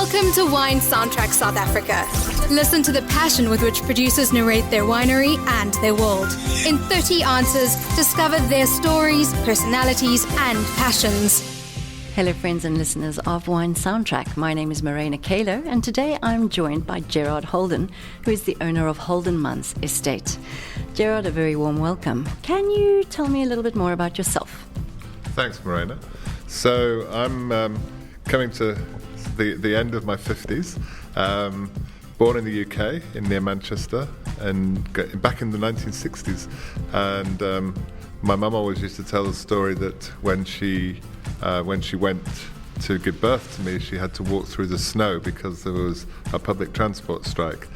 Welcome to Wine Soundtrack South Africa. Listen to the passion with which producers narrate their winery and their world. In 30 answers, discover their stories, personalities, and passions. Hello friends and listeners of Wine Soundtrack. My name is Marina Kaler, and today I'm joined by Gerard Holden, who is the owner of Holden Manz Estate. Gerard, a very warm welcome. Can you tell me a little bit more about yourself? Thanks, Marina. So I'm coming to the end of my 50s. Born in the UK, near Manchester, and back in the 1960s. And my mum always used to tell the story that when she went to give birth to me, she had to walk through the snow because there was a public transport strike.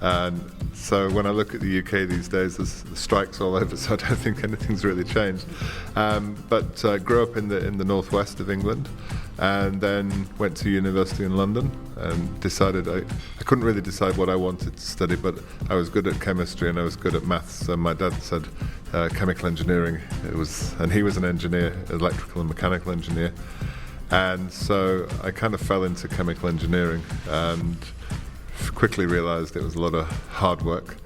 And so when I look at the UK these days, there's strikes all over, so I don't think anything's really changed. But I grew up in the northwest of England, and then went to university in London and decided I couldn't really decide what I wanted to study, but I was good at chemistry and I was good at maths. So my dad said chemical engineering. And he was an engineer, electrical and mechanical engineer. And so I kind of fell into chemical engineering and quickly realised it was a lot of hard work.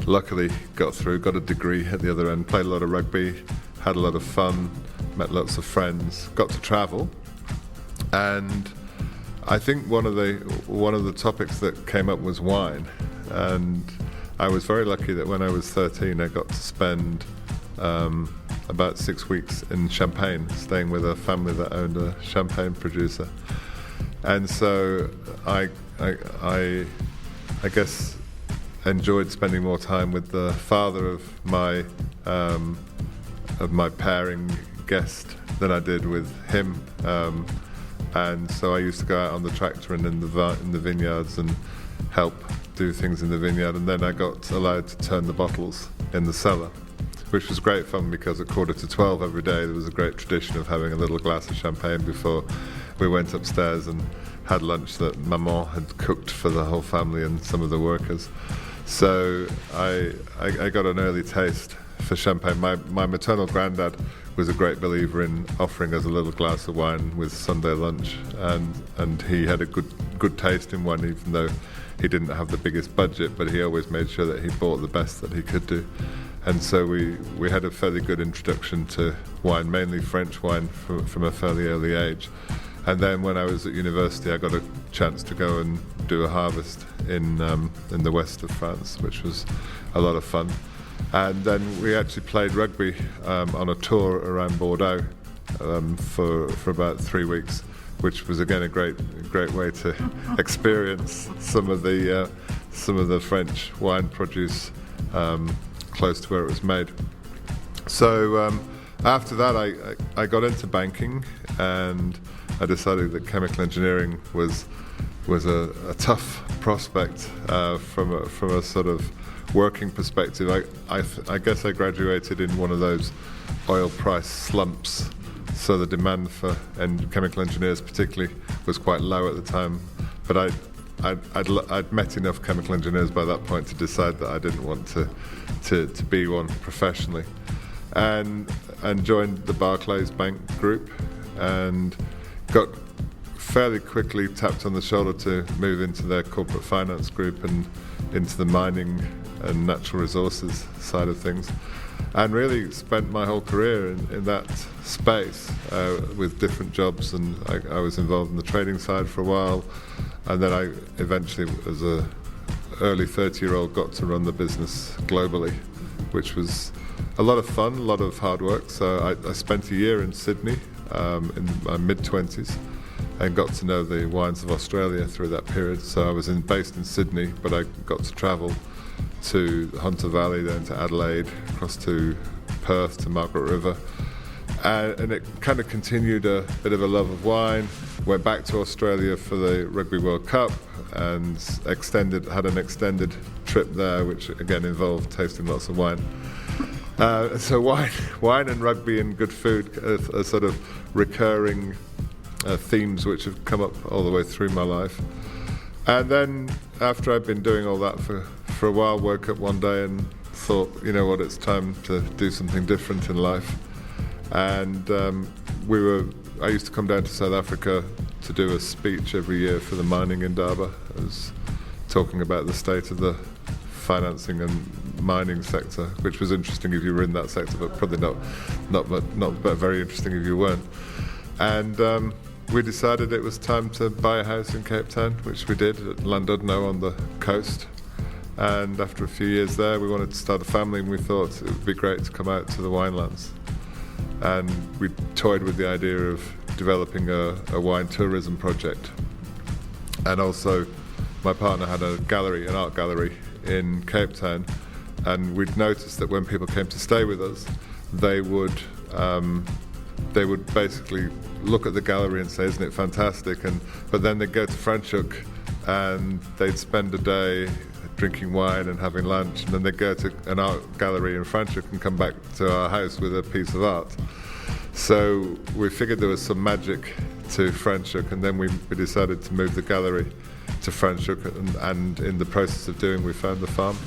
Luckily got through, got a degree at the other end, played a lot of rugby, had a lot of fun, met lots of friends, got to travel. And I think one of the topics that came up was wine. And I was very lucky that when I was 13 I got to spend about 6 weeks in Champagne, staying with a family that owned a champagne producer. And so I guess enjoyed spending more time with the father of my pairing guest than I did with him. And so I used to go out on the tractor and in the vineyards and help do things in the vineyard. And then I got allowed to turn the bottles in the cellar, which was great fun because at 11:45 every day there was a great tradition of having a little glass of champagne before we went upstairs and had lunch that Maman had cooked for the whole family and some of the workers. So I got an early taste for champagne. My maternal granddad was a great believer in offering us a little glass of wine with Sunday lunch, and he had a good taste in wine, even though he didn't have the biggest budget, but he always made sure that he bought the best that he could do. And so we had a fairly good introduction to wine, mainly French wine from a fairly early age. And then when I was at university, I got a chance to go and do a harvest in the west of France, which was a lot of fun. And then we actually played rugby on a tour around Bordeaux for about 3 weeks, which was again a great way to experience some of the French wine produce close to where it was made. So after that, I got into banking, and I decided that chemical engineering was a tough prospect from a sort of working perspective. I guess I graduated in one of those oil price slumps, so the demand for chemical engineers particularly was quite low at the time. But I'd met enough chemical engineers by that point to decide that I didn't want to be one professionally, and joined the Barclays Bank group and got fairly quickly tapped on the shoulder to move into their corporate finance group and into the mining and natural resources side of things, and really spent my whole career in that space with different jobs. And I was involved in the trading side for a while, and then I eventually, as a early 30-year-old, got to run the business globally, which was a lot of fun, a lot of hard work. So I spent a year in Sydney in my mid-20s and got to know the wines of Australia through that period. So I was based in Sydney, but I got to travel to Hunter Valley, then to Adelaide, across to Perth, to Margaret River. And it kind of continued a bit of a love of wine. Went back to Australia for the Rugby World Cup and had an extended trip there, which again involved tasting lots of wine. So wine and rugby and good food are sort of recurring themes which have come up all the way through my life. And then after I'd been doing all that for a while, woke up one day and thought, you know what, it's time to do something different in life. And we were I used to come down to South Africa to do a speech every year for the mining indaba. I was talking about the state of the financing and mining sector, which was interesting if you were in that sector, but probably not very interesting if you weren't. And we decided it was time to buy a house in Cape Town, which we did at Llandudno on the coast. And after a few years there, we wanted to start a family, and we thought it would be great to come out to the winelands. And we toyed with the idea of developing a wine tourism project. And also, my partner had an art gallery in Cape Town, and we'd noticed that when people came to stay with us, they would basically look at the gallery and say, "Isn't it fantastic?" But then they'd go to Franschhoek and they'd spend a day drinking wine and having lunch, and then they'd go to an art gallery in Franschhoek and come back to our house with a piece of art. So we figured there was some magic to Franschhoek, and then we decided to move the gallery to Franschhoek, and in the process of doing, we found the farm,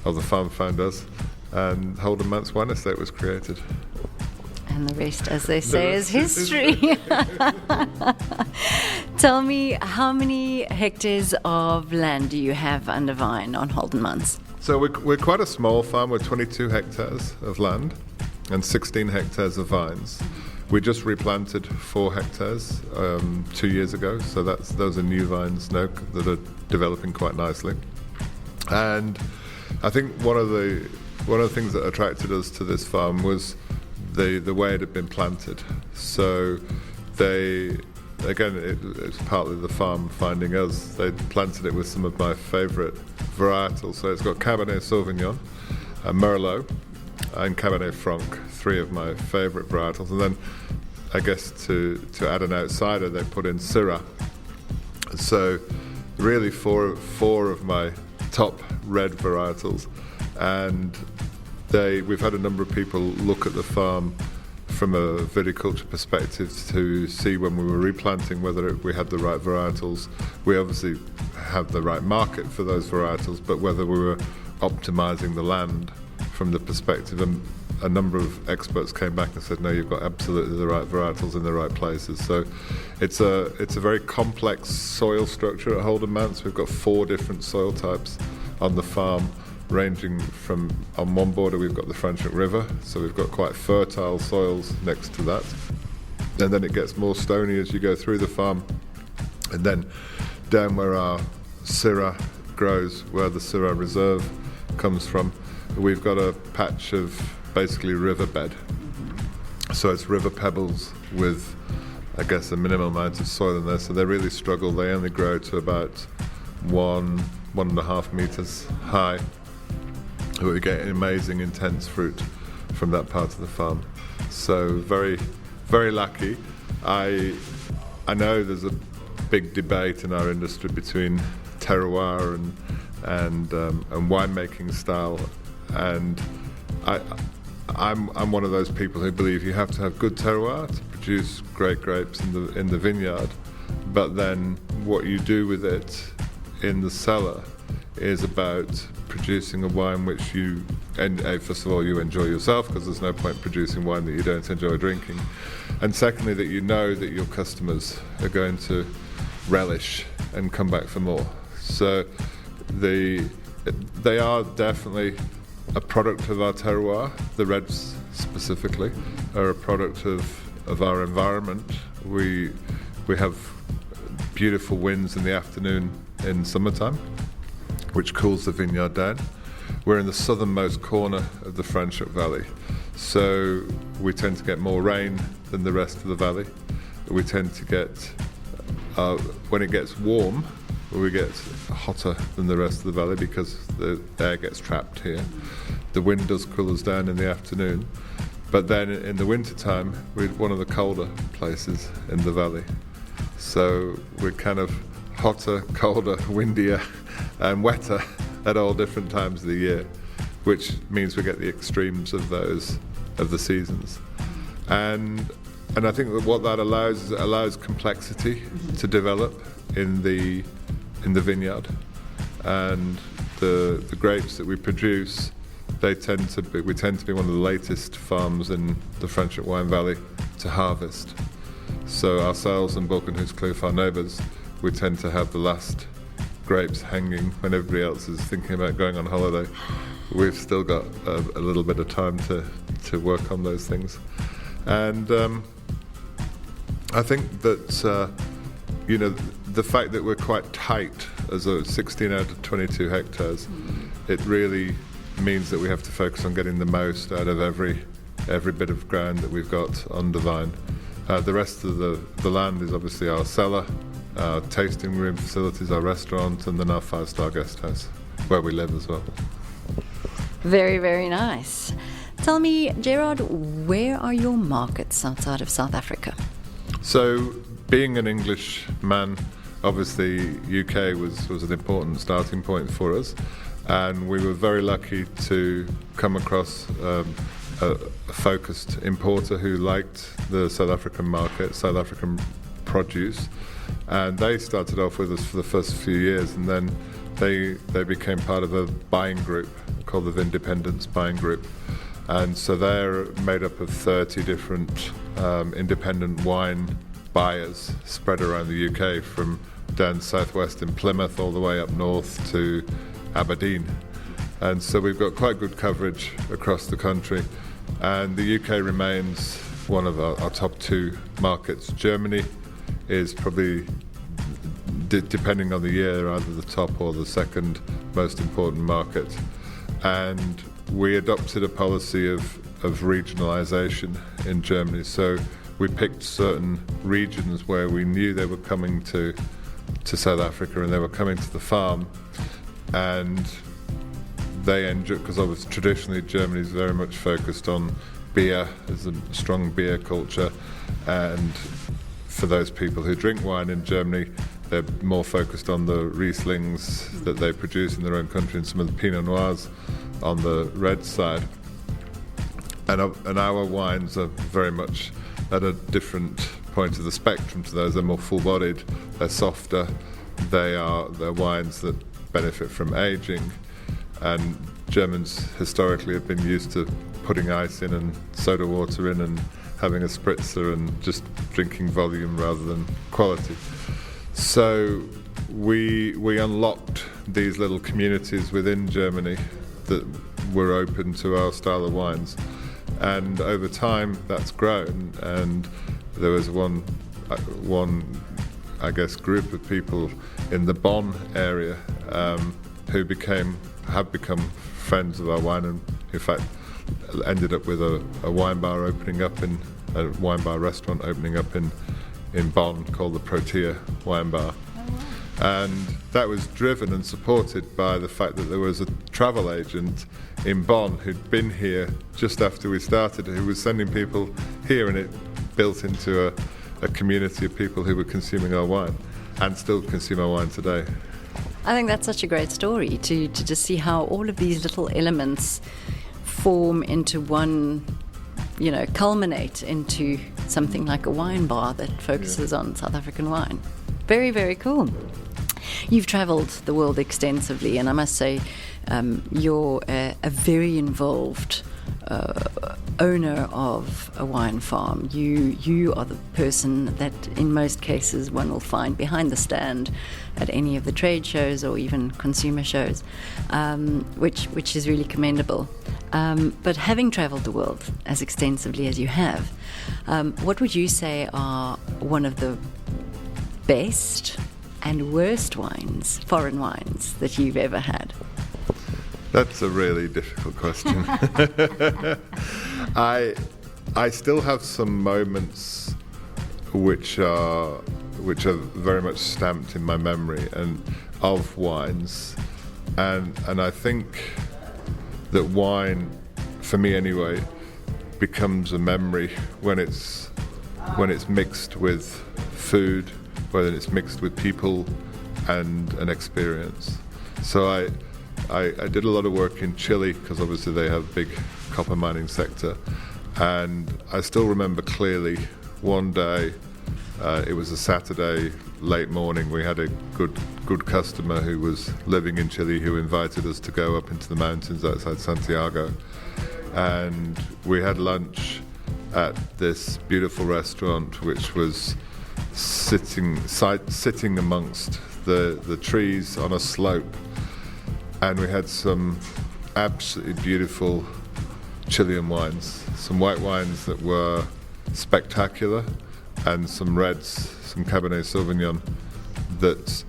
or the farm found us, and Holden Manz Wine Estate was created. And the rest, as they say, is history. Tell me, how many hectares of land do you have under vine on Holden Manz? So we're quite a small farm. We're 22 hectares of land and 16 hectares of vines. We just replanted 4 hectares 2 years ago, so those are new vines now that are developing quite nicely. And I think one of the things that attracted us to this farm was the way it had been planted. So it's partly the farm finding us. They planted it with some of my favourite varietals. So it's got Cabernet Sauvignon, merlot, and Cabernet Franc, 3 of my favourite varietals. And then, I guess to add an outsider, they put in syrah. So really four of my top red varietals. And we've had a number of people look at the farm from a viticulture perspective to see when we were replanting whether we had the right varietals. We obviously had the right market for those varietals, but whether we were optimizing the land from the perspective. And a number of experts came back and said, no, you've got absolutely the right varietals in the right places. So it's a very complex soil structure at Holden Manz. We've got 4 different soil types on the farm, ranging from, on one border we've got the Franschhoek River, so we've got quite fertile soils next to that, and then it gets more stony as you go through the farm, and then down where our syrah grows, where the Syrah Reserve comes from, we've got a patch of basically riverbed. So it's river pebbles with, I guess, a minimal amount of soil in there, so they really struggle. They only grow to about 1.5 meters high. But we get amazing intense fruit from that part of the farm. So very, very lucky. I know there's a big debate in our industry between terroir and winemaking style, and I'm one of those people who believe you have to have good terroir to produce great grapes in the vineyard, but then what you do with it in the cellar is about producing a wine which you, and first of all, you enjoy yourself, because there's no point producing wine that you don't enjoy drinking, and secondly, that you know that your customers are going to relish and come back for more. So they are definitely a product of our terroir. The reds specifically are a product of our environment. We have beautiful winds in the afternoon in summertime, which cools the vineyard down. We're in the southernmost corner of the Franschhoek Valley, so we tend to get more rain than the rest of the valley. We tend to get, when it gets warm, we get hotter than the rest of the valley because the air gets trapped here. The wind does cool us down in the afternoon, but then in the wintertime, we're one of the colder places in the valley. So we're kind of hotter, colder, windier, and wetter at all different times of the year, which means we get the extremes of the seasons. And I think that what that allows is it allows complexity to develop in the vineyard, and the grapes that we produce, we tend to be one of the latest farms in the Franschhoek Wine Valley to harvest. So ourselves and Balkenhus-Kloof, our neighbours, we tend to have the last grapes hanging when everybody else is thinking about going on holiday. We've still got a little bit of time to work on those things. And I think that, the fact that we're quite tight as a 16 out of 22 hectares, it really means that we have to focus on getting the most out of every bit of ground that we've got under vine. The rest of the land is obviously our cellar, our tasting room facilities, our restaurant, and then our 5-star guest house, where we live as well. Very, very nice. Tell me, Gerard, where are your markets outside of South Africa? So, being an English man, obviously UK was an important starting point for us, and we were very lucky to come across a focused importer who liked the South African market, South African produce, and they started off with us for the first few years, and then they became part of a buying group called the Independence Buying Group, and so they're made up of 30 different independent wine buyers spread around the UK, from down southwest in Plymouth all the way up north to Aberdeen. And so we've got quite good coverage across the country, and the UK remains one of our top 2 markets. Germany is probably, depending on the year, either the top or the second most important market. And we adopted a policy of regionalisation in Germany. So we picked certain regions where we knew they were coming to South Africa, and they were coming to the farm, and they enjoy, because obviously traditionally Germany is very much focused on beer, there's a strong beer culture, and for those people who drink wine in Germany, they're more focused on the Rieslings that they produce in their own country and some of the Pinot Noirs on the red side. And our wines are very much at a different point of the spectrum to those. They're more full-bodied, they're softer, they're wines that benefit from aging, and Germans historically have been used to putting ice in and soda water in and having a spritzer and just drinking volume rather than quality. So we unlocked these little communities within Germany that were open to our style of wines, and over time that's grown, and there was one I guess group of people in the Bonn area who have become friends of our wine, and in fact ended up with a wine bar restaurant opening up in Bonn called the Protea Wine Bar. And that was driven and supported by the fact that there was a travel agent in Bonn who'd been here just after we started, who was sending people here, and it built into a community of people who were consuming our wine and still consume our wine today. I think that's such a great story to just see how all of these little elements form into one, culminate into something like a wine bar that focuses on South African wine. Very, very cool. You've travelled the world extensively, and I must say you're a very involved owner of a wine farm. You are the person that in most cases one will find behind the stand at any of the trade shows or even consumer shows, which is really commendable. But having travelled the world as extensively as you have, what would you say are one of the best and worst wines, foreign wines, that you've ever had? That's a really difficult question. I still have some moments which are very much stamped in my memory and of wines, and I think that wine, for me anyway, becomes a memory when it's mixed with food, whether it's mixed with people and an experience. So I did a lot of work in Chile, because obviously they have a big copper mining sector, and I still remember clearly one day, it was a Saturday late morning, we had a good customer who was living in Chile who invited us to go up into the mountains outside Santiago, and we had lunch, at this beautiful restaurant, which was sitting amongst the trees on a slope, and we had some absolutely beautiful Chilean wines, some white wines that were spectacular, and some reds, some cabernet sauvignon that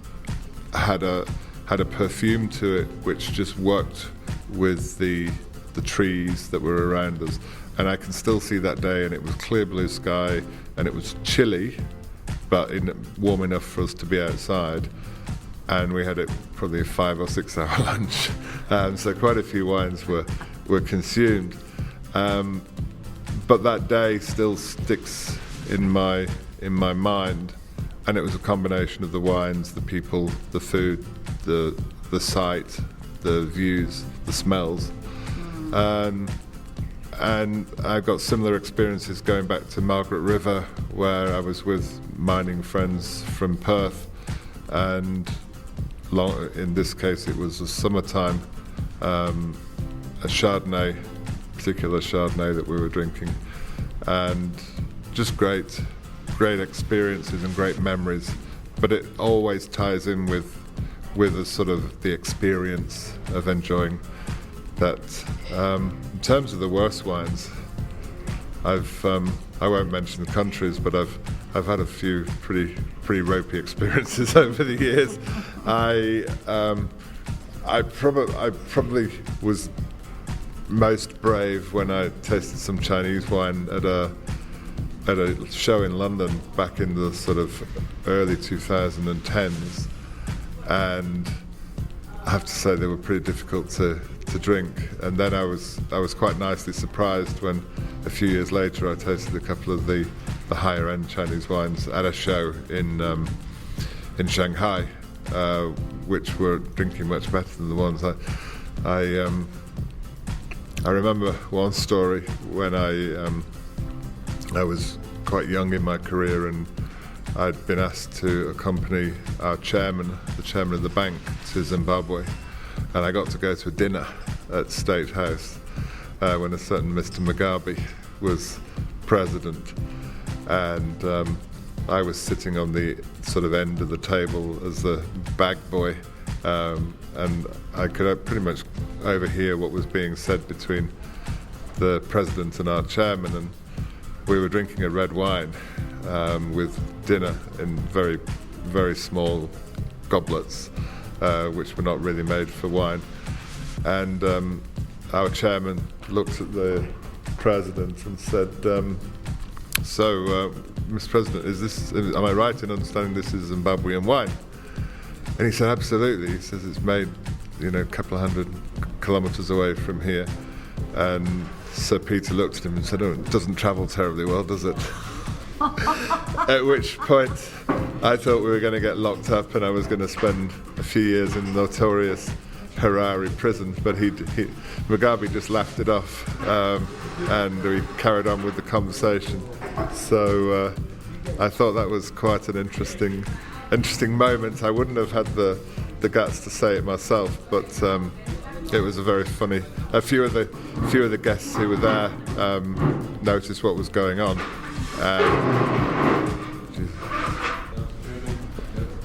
had a perfume to it which just worked with the trees that were around us. And I can still see that day, and it was clear blue sky, and it was chilly, but warm enough for us to be outside. And we had probably a 5 or 6 hour lunch, so quite a few wines were consumed. But that day still sticks in my mind, and it was a combination of the wines, the people, the food, the sight, the views, the smells. And I got similar experiences going back to Margaret River, where I was with mining friends from Perth, and in this case it was a summertime, a Chardonnay, particular Chardonnay that we were drinking, and just great experiences and great memories. But it always ties in with a sort of the experience of enjoying that. In terms of the worst wines, I won't mention the countries, but I've had a few pretty ropey experiences over the years. I probably was most brave when I tasted some Chinese wine at a show in London back in the sort of early 2010s, and I have to say they were pretty difficult to drink. And then I was quite nicely surprised when a few years later I tasted a couple of the higher end Chinese wines at a show in Shanghai, which were drinking much better than the ones I remember one story when I was quite young in my career, and I'd been asked to accompany our chairman, the chairman of the bank, to Zimbabwe, and I got to go to a dinner at State House when a certain Mr. Mugabe was president, and I was sitting on the sort of end of the table as the bag boy, and I could pretty much overhear what was being said between the president and our chairman, and we were drinking a red wine with dinner in very, very small goblets, which were not really made for wine. And our chairman looked at the president and said, "So, Mr. President, am I right in understanding this is Zimbabwean wine?" And he said, "Absolutely." He says it's made, a couple of 100 kilometres away from here. And Sir Peter looked at him and said, "Oh, it doesn't travel terribly well, does it?" At which point I thought we were going to get locked up and I was going to spend a few years in the notorious Harare prison, but Mugabe just laughed it off, and we carried on with the conversation. So I thought that was quite an interesting moment. I wouldn't have had the guts to say it myself, but it was a very funny. A few of the guests who were there noticed what was going on.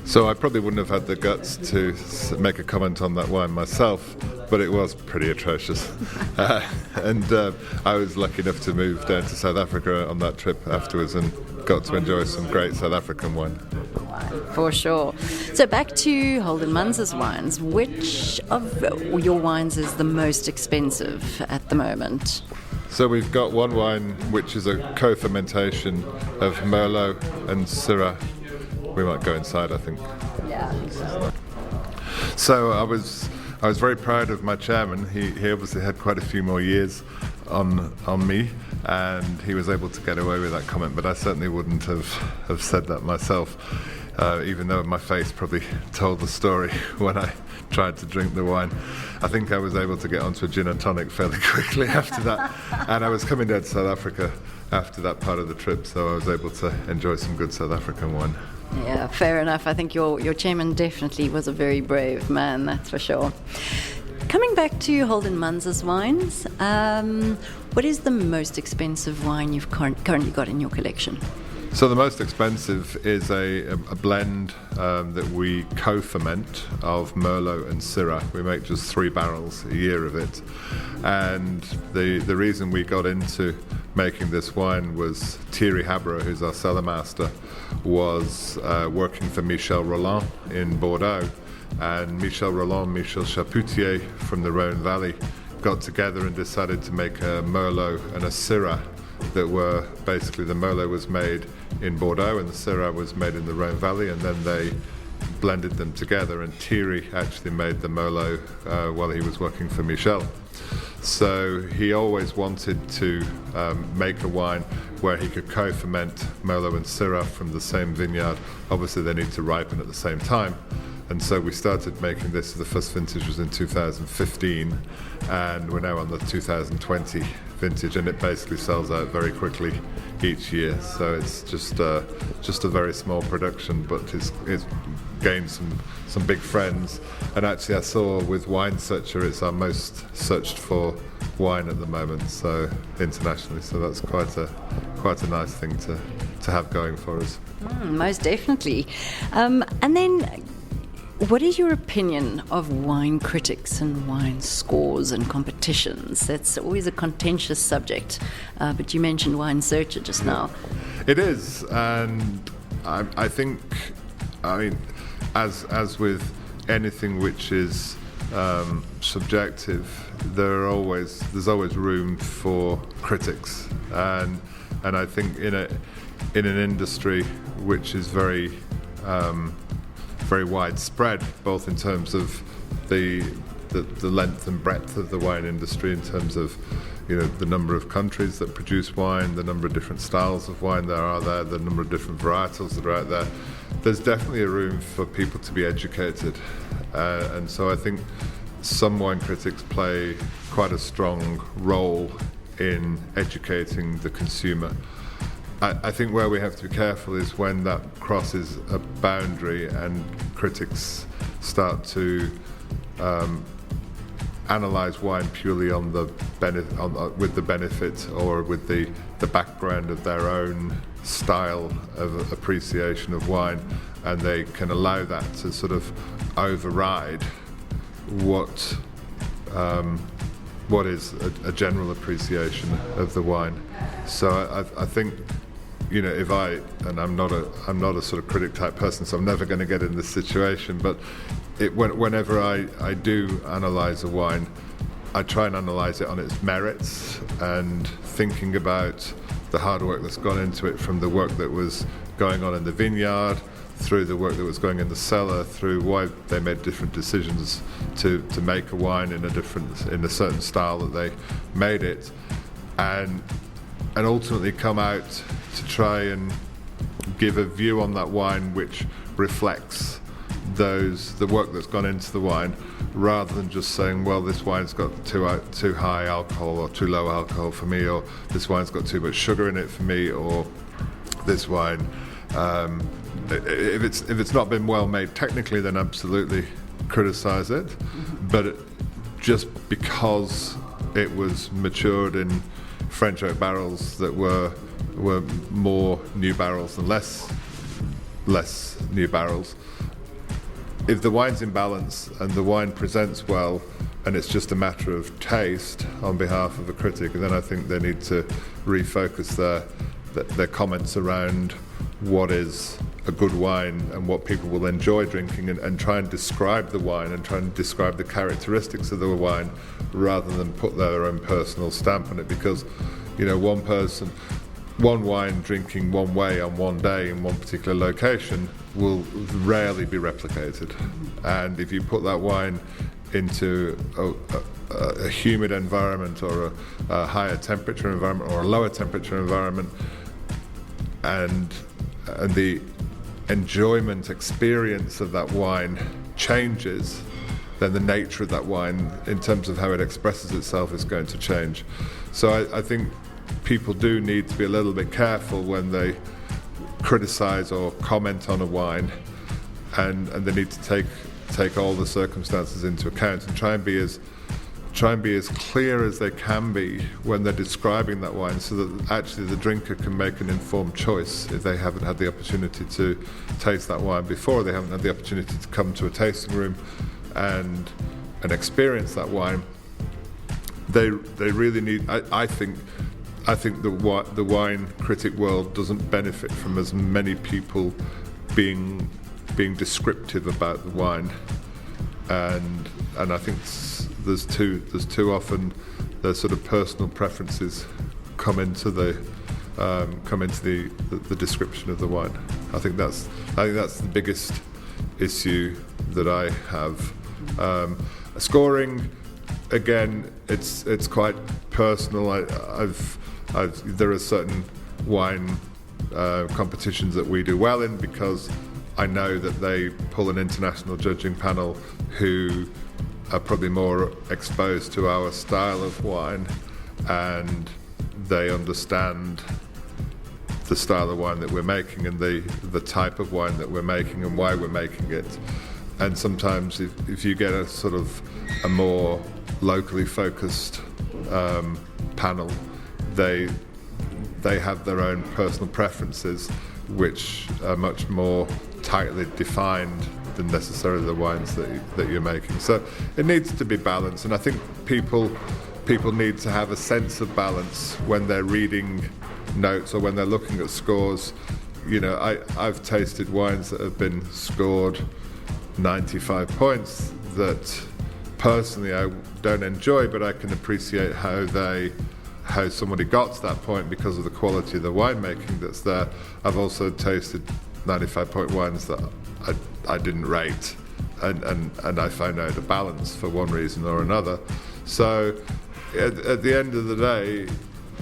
So I probably wouldn't have had the guts to make a comment on that wine myself, but it was pretty atrocious. And I was lucky enough to move down to South Africa on that trip afterwards and got to enjoy some great South African wine. For sure. So back to Holden Manz's wines. Which of your wines is the most expensive at the moment? So we've got one wine which is a co-fermentation of merlot and syrah. We might go inside, I think. Yeah. So I was very proud of my chairman. He obviously had quite a few more years on me, and he was able to get away with that comment, but I certainly wouldn't have said that myself, even though my face probably told the story when I tried to drink the wine. I think I was able to get onto a gin and tonic fairly quickly after that, and I was coming down to South Africa after that part of the trip, so I was able to enjoy some good South African wine. Yeah, fair enough. I think your chairman definitely was a very brave man, that's for sure. Coming back to Holden Manz wines, what is the most expensive wine you've currently got in your collection? So the most expensive is a blend that we co-ferment of merlot and syrah. We make just 3 barrels a year of it. And the reason we got into making this wine was Thierry Habra, who's our cellar master, was working for Michel Rolland in Bordeaux. And Michel Rolland, Michel Chapoutier from the Rhone Valley got together and decided to make a merlot and a syrah that were basically, the merlot was made in Bordeaux and the syrah was made in the Rhone Valley, and then they blended them together, and Thierry actually made the merlot while he was working for Michel. So he always wanted to make a wine where he could co-ferment merlot and syrah from the same vineyard. Obviously they need to ripen at the same time. And so we started making this. The first vintage was in 2015, and we're now on the 2020 vintage, and it basically sells out very quickly each year. So it's just a very small production, but it's gained some big friends. And actually, I saw with Wine Searcher, it's our most searched for wine at the moment, so internationally. So that's quite a nice thing to have going for us. Most definitely. And then, what is your opinion of wine critics and wine scores and competitions? That's always a contentious subject, but you mentioned Wine Searcher just now. It is, and I think, as with anything which is subjective, there's always room for critics, and I think in an industry which is very widespread, both in terms of the length and breadth of the wine industry, in terms of the number of countries that produce wine, the number of different styles of wine there are there, the number of different varietals that are out there. There's definitely a room for people to be educated, and so I think some wine critics play quite a strong role in educating the consumer. I think where we have to be careful is when that crosses a boundary and critics start to analyse wine purely on the with the benefit or with the background of their own style of appreciation of wine, and they can allow that to sort of override what is a general appreciation of the wine. So I think, I'm not a sort of critic type person, so I'm never going to get in this situation, but whenever I do analyse a wine, I try and analyse it on its merits, and thinking about the hard work that's gone into it, from the work that was going on in the vineyard, through the work that was going in the cellar, through why they made different decisions to make a wine in a certain style that they made it, and ultimately come out to try and give a view on that wine which reflects the work that's gone into the wine, rather than just saying, well, this wine's got too high alcohol or too low alcohol for me, or this wine's got too much sugar in it for me, or this wine, if it's not been well made technically, then absolutely criticize it. But just because it was matured in French oak barrels that were more new barrels than less new barrels, if the wine's in balance and the wine presents well, and it's just a matter of taste on behalf of a critic, then I think they need to refocus their comments around what is a good wine and what people will enjoy drinking, and try and describe the wine and try and describe the characteristics of the wine, rather than put their own personal stamp on it. Because one wine drinking one way on one day in one particular location will rarely be replicated, and if you put that wine into a humid environment, or a higher temperature environment, or a lower temperature environment, and the enjoyment experience of that wine changes, then the nature of that wine, in terms of how it expresses itself, is going to change. So I think people do need to be a little bit careful when they criticize or comment on a wine, and they need to take all the circumstances into account and try and be as clear as they can be when they're describing that wine, so that actually the drinker can make an informed choice if they haven't had the opportunity to taste that wine before, they haven't had the opportunity to come to a tasting room and experience that wine. They really need. I think the wine critic world doesn't benefit from as many people being descriptive about the wine, and I think there's too often the sort of personal preferences come into the description of the wine. I think that's the biggest issue that I have. Scoring, again, it's quite personal. There are certain wine competitions that we do well in because I know that they pull an international judging panel who are probably more exposed to our style of wine, and they understand the style of wine that we're making and the type of wine that we're making and why we're making it. And sometimes if you get a sort of a more locally focused panel, they have their own personal preferences, which are much more tightly defined than necessarily the wines that you're making. So it needs to be balanced, and I think people need to have a sense of balance when they're reading notes or when they're looking at scores. You know, I've tasted wines that have been scored 95 points that personally I don't enjoy, but I can appreciate how somebody got to that point because of the quality of the winemaking that's there. I've also tasted 95-point wines that I didn't rate, and I found out a balance for one reason or another. So at the end of the day,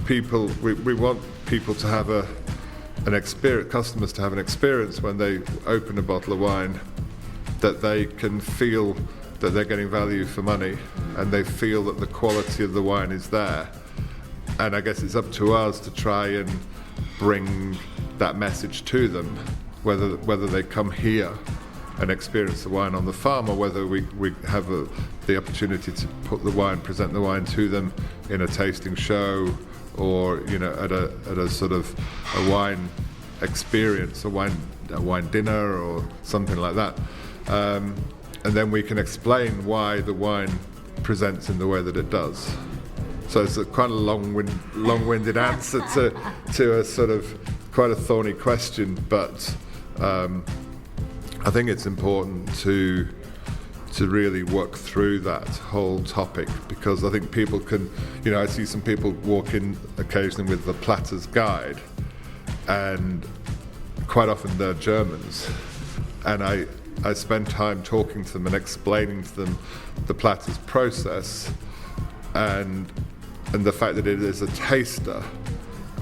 we want people to have an experience, customers to have an experience when they open a bottle of wine, that they can feel that they're getting value for money, and they feel that the quality of the wine is there. And I guess it's up to us to try and bring that message to them, whether they come here and experience the wine on the farm, or whether we have the opportunity to present the wine to them in a tasting show, or at a sort of a wine experience, a wine dinner or something like that, and then we can explain why the wine presents in the way that it does. So it's quite a long-winded answer to a sort of quite a thorny question, but I think it's important to really work through that whole topic, because I think people can, I see some people walk in occasionally with the Platter's Guide, and quite often they're Germans, and I spend time talking to them and explaining to them the Platter's process and the fact that it is a taster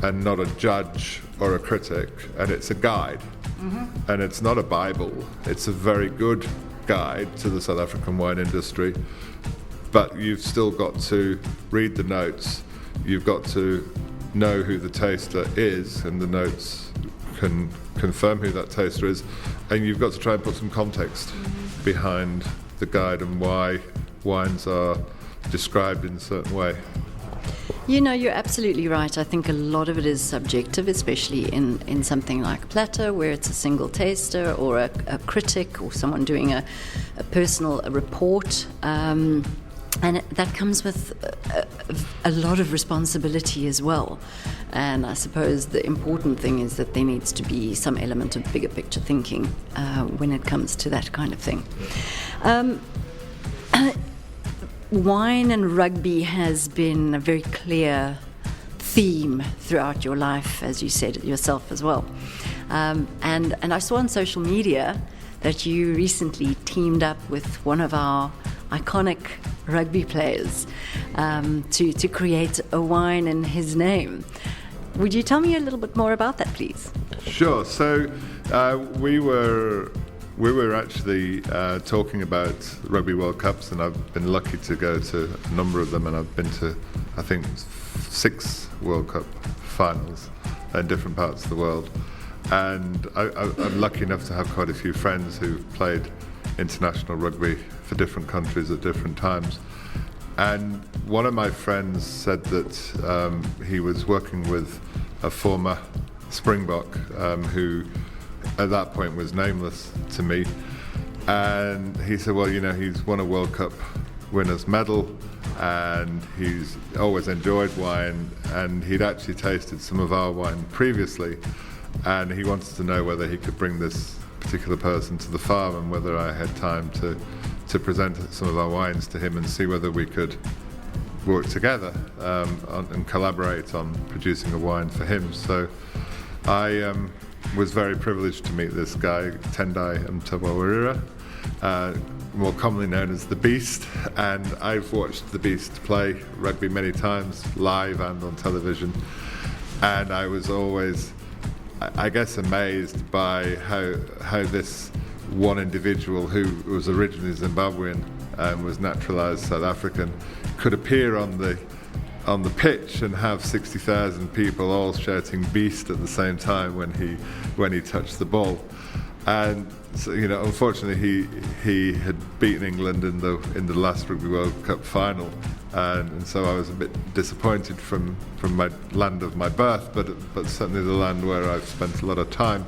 and not a judge or a critic, and it's a guide. Mm-hmm. And it's not a Bible. It's a very good guide to the South African wine industry, but you've still got to read the notes. You've got to know who the taster is, and the notes can confirm who that taster is, and you've got to try and put some context behind the guide and why wines are described in a certain way. You're absolutely right. I think a lot of it is subjective, especially in something like Platter, where it's a single taster or a critic or someone doing a personal report. And that comes with a lot of responsibility as well. And I suppose the important thing is that there needs to be some element of bigger picture thinking when it comes to that kind of thing. Wine and rugby has been a very clear theme throughout your life, as you said it yourself as well. And I saw on social media that you recently teamed up with one of our iconic rugby players to create a wine in his name. Would you tell me a little bit more about that, please? Sure. So we were actually talking about Rugby World Cups, and I've been lucky to go to a number of them, and I've been to, I think, 6 World Cup finals in different parts of the world. And I'm lucky enough to have quite a few friends who've played international rugby for different countries at different times. And one of my friends said that he was working with a former Springbok who at that point was nameless to me. And he said, well, you know, he's won a World Cup winners medal and he's always enjoyed wine, and he'd actually tasted some of our wine previously, and he wanted to know whether he could bring this particular person to the farm and whether I had time to present some of our wines to him and see whether we could work together and collaborate on producing a wine for him. So I was very privileged to meet this guy, Tendai Mtawarira, more commonly known as The Beast, and I've watched The Beast play rugby many times, live and on television, and I was always, I guess, amazed by how this one individual who was originally Zimbabwean and was naturalized South African could appear on the pitch and have 60,000 people all shouting "Beast" at the same time when he touched the ball. And so, you know, unfortunately, he had beaten England in the last Rugby World Cup final, and so I was a bit disappointed from my land of my birth, but certainly the land where I've spent a lot of time.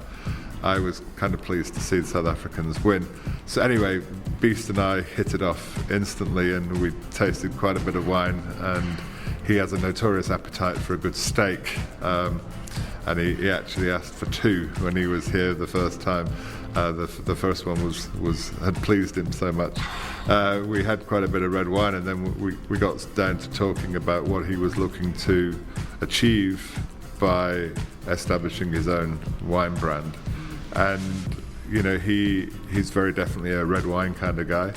I was kind of pleased to see the South Africans win. So anyway, Beast and I hit it off instantly, and we tasted quite a bit of wine, and he has a notorious appetite for a good steak. And he actually asked for two when he was here the first time. The first one had pleased him so much. We had quite a bit of red wine, and then we got down to talking about what he was looking to achieve by establishing his own wine brand. And you know, he's very definitely a red wine kind of guy,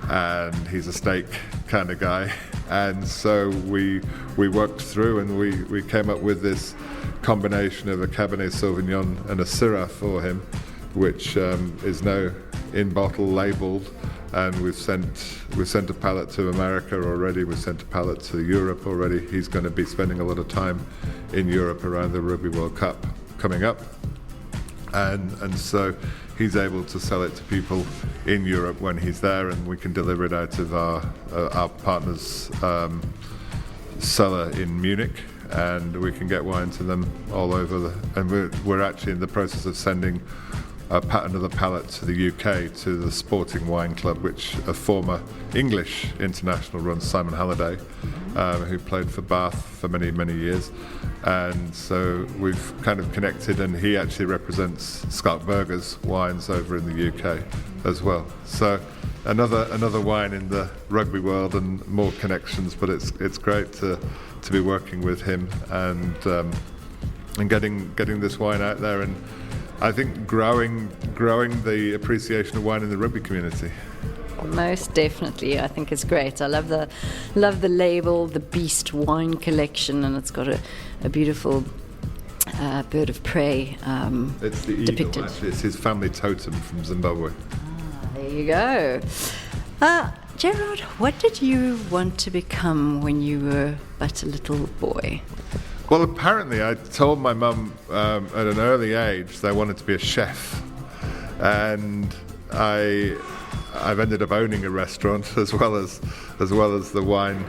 and he's a steak kind of guy. And so we worked through, and we came up with this combination of a Cabernet Sauvignon and a Syrah for him, which is now in bottle labelled, and we've sent a pallet to America already. We've sent a pallet to Europe already. He's going to be spending a lot of time in Europe around the Rugby World Cup coming up, and so he's able to sell it to people in Europe when he's there, and we can deliver it out of our partner's cellar in Munich, and we can get wine to them all over and we're actually in the process of sending another pallet to the UK, to the Sporting Wine Club, which a former English international runs, Simon Halliday, who played for Bath for many, many years. And so we've kind of connected, and he actually represents Skalkberger's wines over in the UK as well. So another wine in the rugby world and more connections, but it's great to be working with him and getting this wine out there, and I think growing the appreciation of wine in the rugby community. Most definitely, I think it's great. I love the label, the Beast Wine Collection, and it's got a beautiful bird of prey it's the depicted. Eagle, actually. It's his family totem from Zimbabwe. There you go. Gerard, what did you want to become when you were but a little boy? Well, apparently I told my mum at an early age that I wanted to be a chef, and I've ended up owning a restaurant as well as the wine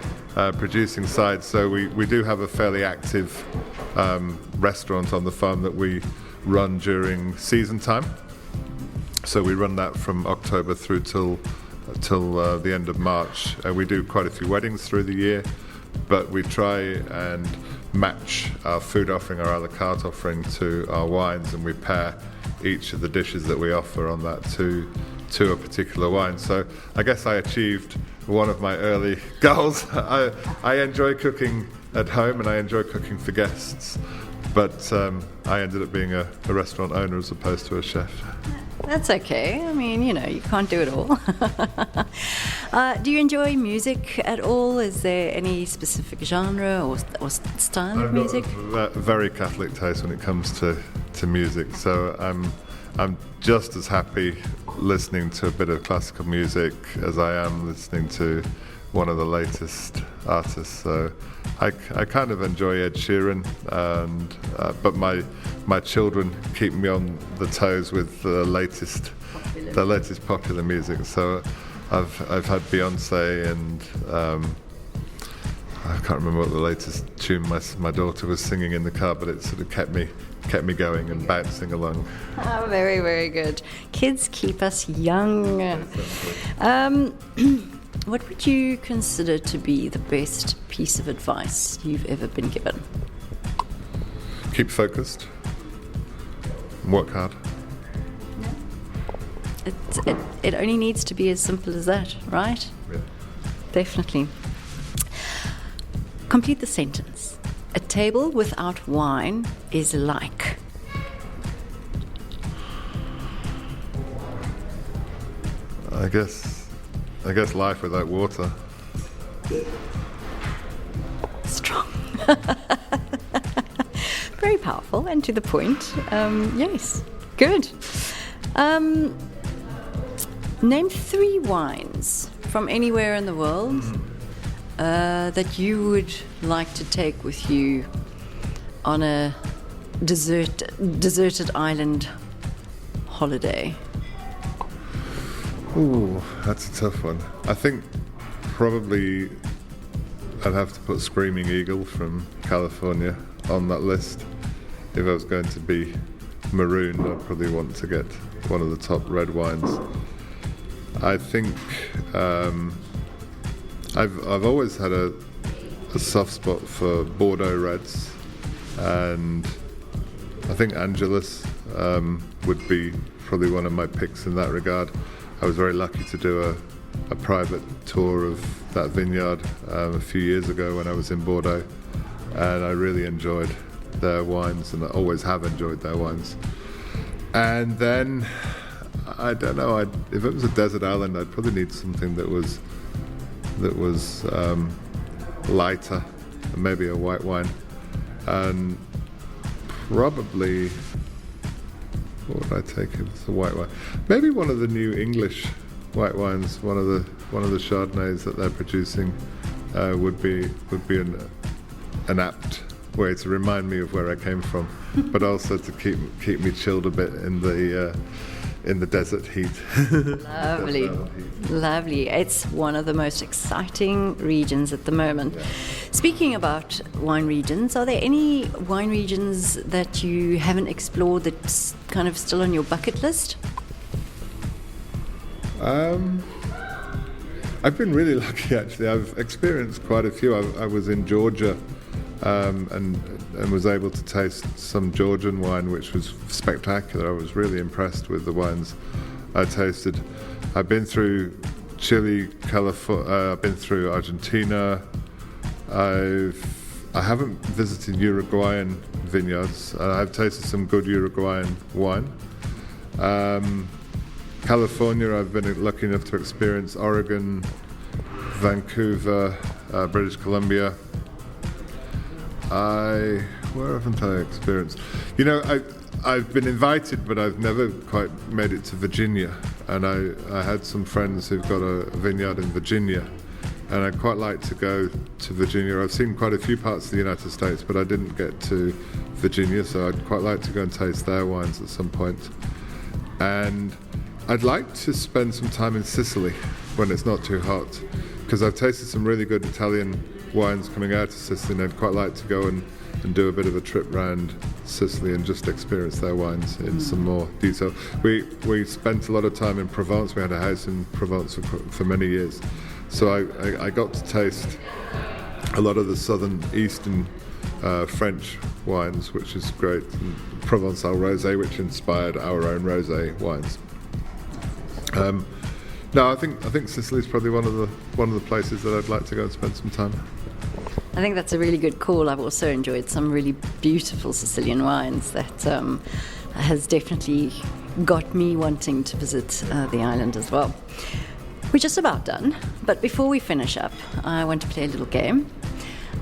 producing side. So we do have a fairly active restaurant on the farm that we run during season time. So we run that from October through till the end of March. We do quite a few weddings through the year, but we try and match our food offering, our a la carte offering, to our wines, and we pair each of the dishes that we offer on that to a particular wine. So I guess I achieved one of my early goals. I enjoy cooking at home and I enjoy cooking for guests, but I ended up being a restaurant owner as opposed to a chef. That's okay. I mean, you know, you can't do it all. Do you enjoy music at all? Is there any specific genre or style of music? I've got a very Catholic taste when it comes to music, so I'm just as happy listening to a bit of classical music as I am listening to one of the latest artists. So I kind of enjoy Ed Sheeran, but my children keep me on the toes with the latest popular music. So I've had Beyonce and I can't remember what the latest tune my daughter was singing in the car, but it sort of kept me going and bouncing along. Oh, very, very good. Kids keep us young. What would you consider to be the best piece of advice you've ever been given? Keep focused. Work hard. It only needs to be as simple as that, right? Yeah. Definitely. Complete the sentence. A table without wine is like. I guess life without water. Strong. Very powerful and to the point. Yes, good. Name 3 wines from anywhere in the world that you would like to take with you on a deserted island holiday. Ooh, that's a tough one. I think probably I'd have to put Screaming Eagle from California on that list. If I was going to be marooned, I'd probably want to get one of the top red wines. I think I've always had a soft spot for Bordeaux reds, and I think Angelus would be probably one of my picks in that regard. I was very lucky to do a private tour of that vineyard a few years ago when I was in Bordeaux, and I really enjoyed their wines, and I always have enjoyed their wines. And then, I don't know, if it was a desert island, I'd probably need something that was lighter, maybe a white wine, and probably, what would I take if it's a white wine? Maybe one of the new English white wines, one of the Chardonnays that they're producing would be an apt way to remind me of where I came from, but also to keep me chilled a bit in the desert heat. Lovely, lovely. It's one of the most exciting regions at the moment. Yeah. Speaking about wine regions, are there any wine regions that you haven't explored that's kind of still on your bucket list? I've been really lucky, actually. I've experienced quite a few. I was in Georgia and was able to taste some Georgian wine, which was spectacular. I was really impressed with the wines I tasted. I've been through Chile, California. I've been through Argentina. I haven't visited Uruguayan vineyards. I've tasted some good Uruguayan wine. California, I've been lucky enough to experience Oregon, Vancouver, British Columbia. Where haven't I experienced? You know, I've been invited, but I've never quite made it to Virginia. And I had some friends who've got a vineyard in Virginia, and I'd quite like to go to Virginia. I've seen quite a few parts of the United States, but I didn't get to Virginia, so I'd quite like to go and taste their wines at some point. And I'd like to spend some time in Sicily when it's not too hot, because I've tasted some really good Italian wines coming out of Sicily, and I'd quite like to go and do a bit of a trip around Sicily and just experience their wines in some more detail. We spent a lot of time in Provence. We had a house in Provence for many years, so I got to taste a lot of the southern eastern French wines, which is great, and Provençal rosé, which inspired our own rosé wines. No, I think Sicily is probably one of the places that I'd like to go and spend some time. I think that's a really good call. I've also enjoyed some really beautiful Sicilian wines that has definitely got me wanting to visit the island as well. We're just about done, but before we finish up, I want to play a little game.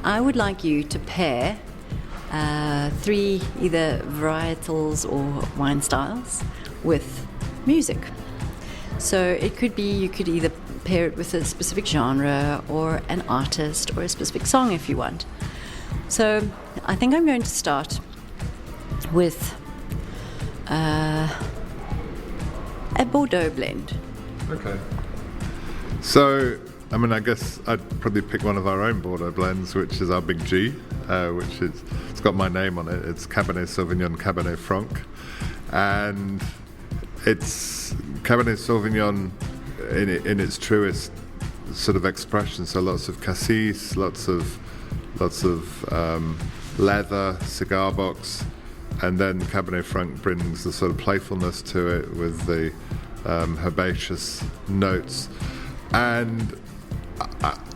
I would like you to pair 3 either varietals or wine styles with music. So it could be, you could either pair it with a specific genre or an artist or a specific song if you want. So I think I'm going to start with a Bordeaux blend. Okay. So, I mean, I guess I'd probably pick one of our own Bordeaux blends, which is our Big G, it's got my name on it. It's Cabernet Sauvignon, Cabernet Franc. And it's Cabernet Sauvignon in its truest sort of expression. So lots of cassis, lots of leather, cigar box, and then Cabernet Franc brings the sort of playfulness to it with the herbaceous notes. And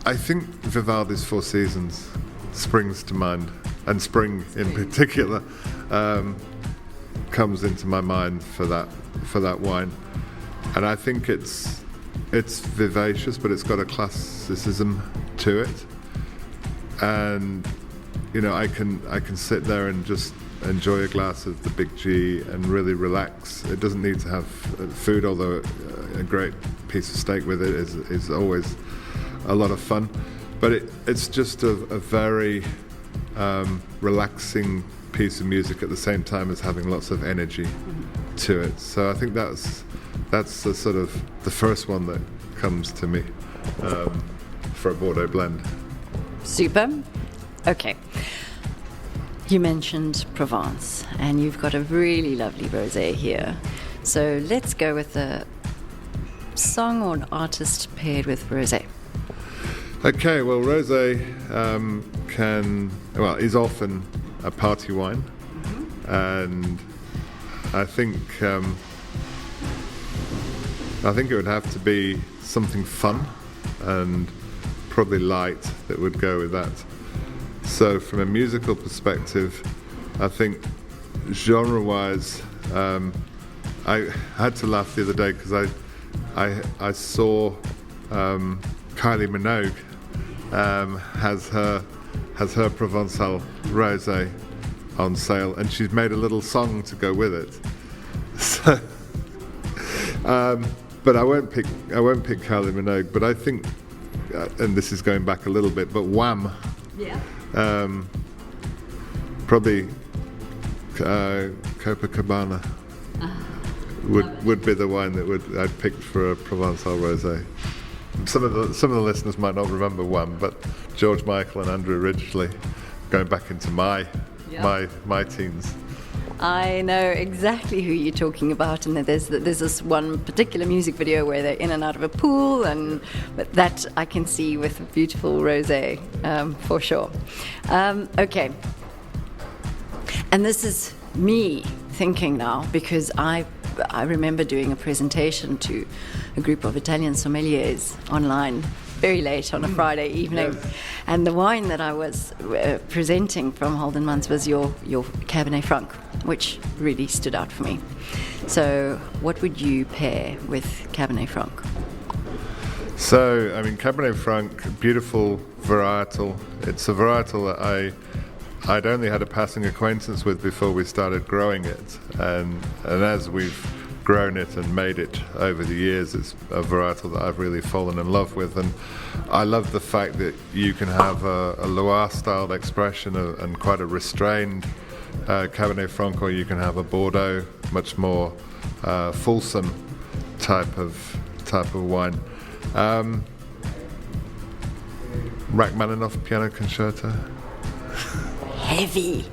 I think Vivaldi's Four Seasons springs to mind, and spring in particular comes into my mind for that wine. And I think it's vivacious, but it's got a classicism to it. And I can sit there and just enjoy a glass of the Big G and really relax. It doesn't need to have food, although a great piece of steak with it is always a lot of fun. But it's just a very relaxing piece of music at the same time as having lots of energy to it. So I think that's the sort of the first one that comes to me for a Bordeaux blend. Super. Okay. You mentioned Provence, and you've got a really lovely rosé here. So let's go with a song or an artist paired with rosé. Okay, well, rosé is often a party wine, and I think it would have to be something fun and probably light that would go with that. So from a musical perspective, I think genre-wise, I had to laugh the other day because I saw Kylie Minogue has her Provençal rosé on sale, and she's made a little song to go with it. So, but I won't pick Kylie Minogue. But I think, and this is going back a little bit, but Wham. Yeah. Probably Copacabana would be the wine that I'd picked for a Provençal rosé. Some of the listeners might not remember Wham, but George Michael and Andrew Ridgeley, going back into my teens. I know exactly who you're talking about, and there's this one particular music video where they're in and out of a pool, but that I can see with a beautiful rosé for sure. Okay, and this is me thinking now, because I remember doing a presentation to a group of Italian sommeliers online very late on a Friday evening. Yes. And the wine that I was presenting from Holden Manz was your Cabernet Franc, which really stood out for me. So what would you pair with Cabernet Franc? So, I mean, Cabernet Franc, beautiful varietal. It's a varietal that I'd only had a passing acquaintance with before we started growing it. And as we've grown it and made it over the years, it's a varietal that I've really fallen in love with. And I love the fact that you can have a Loire-styled expression and quite a restrained Cabernet Franc, or you can have a Bordeaux, much more fulsome type of wine. Rachmaninoff Piano Concerto. Heavy.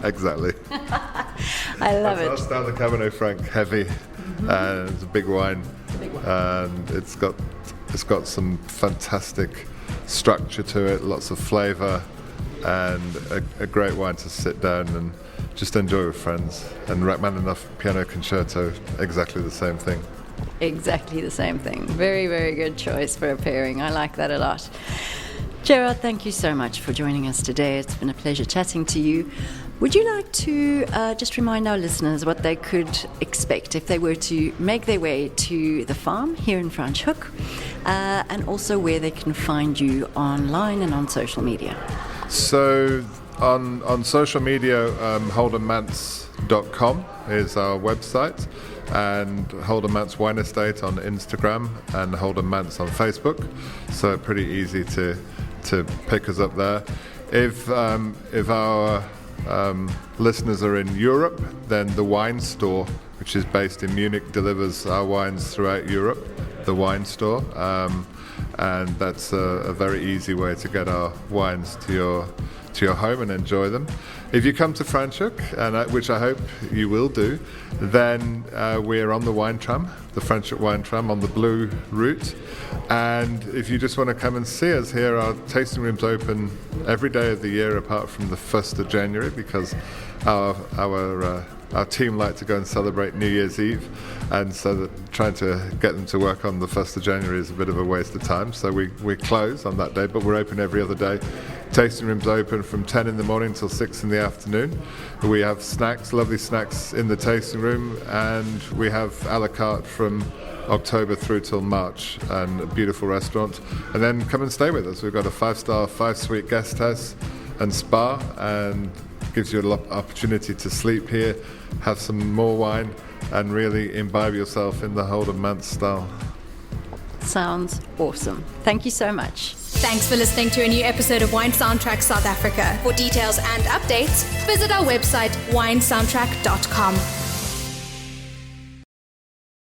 Exactly. I love it. I'll start the Cabernet Franc heavy. It's a big wine, and it's got some fantastic structure to it, lots of flavour, and a great wine to sit down and just enjoy with friends. And Rachmaninoff Piano Concerto, exactly the same thing. Exactly the same thing. Very, very good choice for a pairing. I like that a lot. Gerard, thank you so much for joining us today. It's been a pleasure chatting to you. Would you like to just remind our listeners what they could expect if they were to make their way to the farm here in Franschhoek, and also where they can find you online and on social media? So on social media, holdenmanz.com is our website, and Holden Manz Wine Estate on Instagram, and Holden Manz on Facebook. So pretty easy to pick us up there. If our listeners are in Europe, then the wine store which is based in Munich, delivers our wines throughout Europe, the wine store, and that's a very easy way to get our wines to your home and enjoy them. If you come to Franschhoek, which I hope you will do, then we're on the wine tram, the Franschhoek wine tram on the blue route. And if you just want to come and see us here, our tasting room's open every day of the year apart from the 1st of January, because our team like to go and celebrate New Year's Eve, and so that trying to get them to work on the 1st of January is a bit of a waste of time, so we close on that day, but we're open every other day. Tasting room's open from 10 in the morning till 6 in the afternoon. We have snacks, lovely snacks in the tasting room, and we have a la carte from October through till March, and a beautiful restaurant. And then come and stay with us. We've got a 5-star, 5-suite guest house and spa, and gives you an opportunity to sleep here, have some more wine, and really imbibe yourself in the Holden Manz style. Sounds awesome. Thank you so much. Thanks for listening to a new episode of Wine Soundtrack South Africa. For details and updates, visit our website winesoundtrack.com.